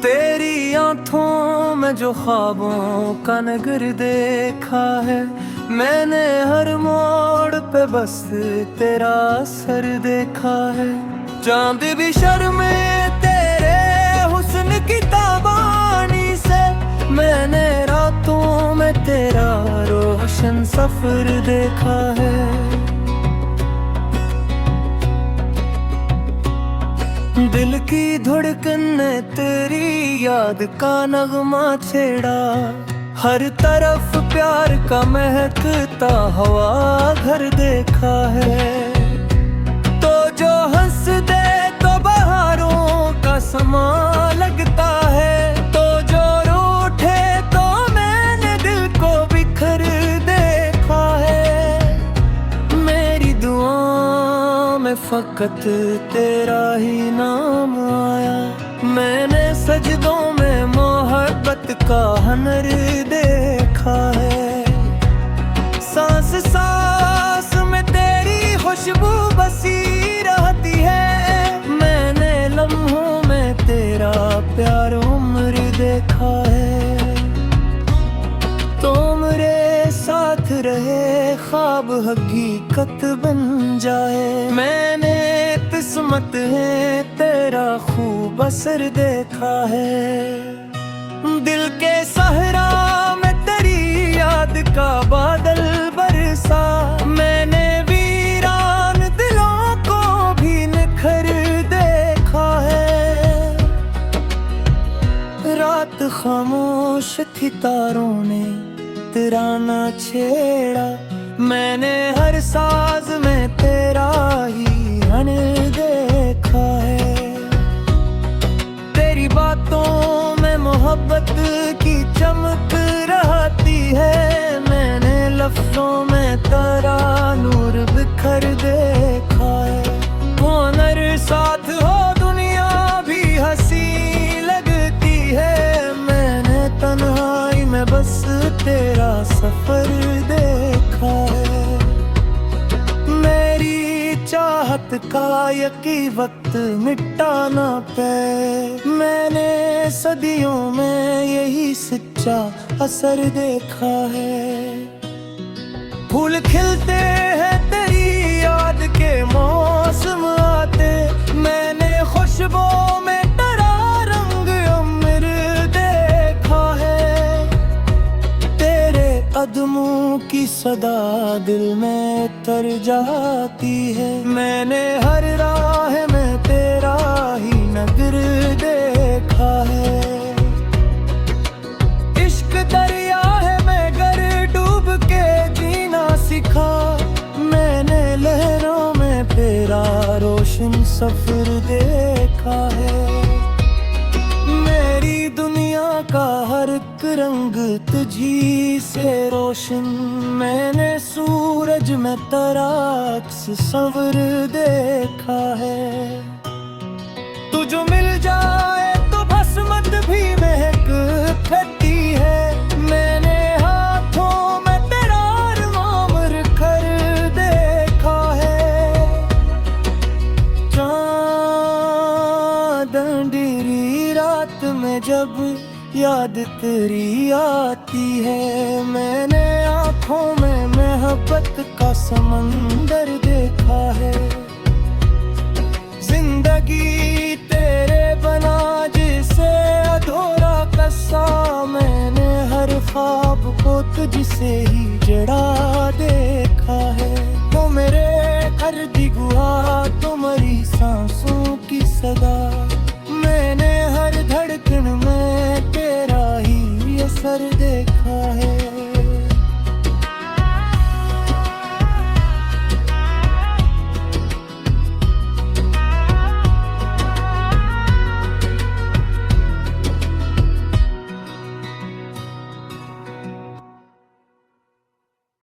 तेरी आंखों में जो ख्वाबों का नगर देखा है, मैंने हर मोड़ पे बस तेरा असर देखा है। चांद भी शर्मे तेरे हुस्न की ताबानी से, मैंने रातों में तेरा रोशन सफर देखा है। दिल की धड़कन ने तेरी याद का नगमा छेड़ा, हर तरफ प्यार का महकता हवा घर देखा है। तो जो हंस दे तो बहारों का समा लगता है, तो जो रूठे तो मैंने दिल को बिखर देखा है। मेरी दुआओं में फकत तेरा ही नाम आया, मैंने सजदों में मोहब्बत का हनर देखा है। सांस सांस में तेरी खुशबू बसी रहती है, मैंने लम्हों में तेरा प्यार उम्र देखा है। तो मेरे साथ रहे ख्वाब हकीकत बन जाए, मैंने किस्मत है तेरा खूब असर देखा है। दिल के सहरा में तेरी याद का बादल बरसा, मैंने वीरान दिलों को भी निखर देखा है। रात खामोश थी तारों ने तराना छेड़ा, मैंने हर साज में तेरा ही हन देखा है। तेरी बातों में मोहब्बत की चमक रहती है, मैंने लफ्जों में तेरा नूर बिखर देखा है। वो नर साथ हो दुनिया भी हंसी लगती है, मैंने तन्हाई में बस तेरा सफर देखा है। मेरी चाहत का यकी वक्त मिटा ना पे, मैंने सदियों में यही सच्चा असर देखा है। फूल खिलते हैं तेरी याद के मौसम आते, मैंने खुशबू में तेरा रंग अमर देखा है। तेरे कदमों की सदा दिल में तर जाती है, मैंने हर राह में तेरा ही नगर देखा है। इश्क दरिया है मगर डूब के जीना सीखा, मैंने लहरों में तेरा रोशन सफर देखा है। मेरी दुनिया का हर एक रंग तुझी से रोशन, मैंने सूरज में तेरा अक्स सवर देखा है। तू जो मिल जाए तो भस्मत भी महक फैलती है, मैंने हाथों में तेरा अरमान कर देखा है। चांद अंधेरी रात में जब याद तेरी आती है, मैंने आँखों में मोहब्बत का समंदर देखा है। जिंदगी तेरे बना जिसे अधूरा कसा, मैंने हर ख्वाब को तुझसे ही जड़ा देखा है। वो मेरे घर दी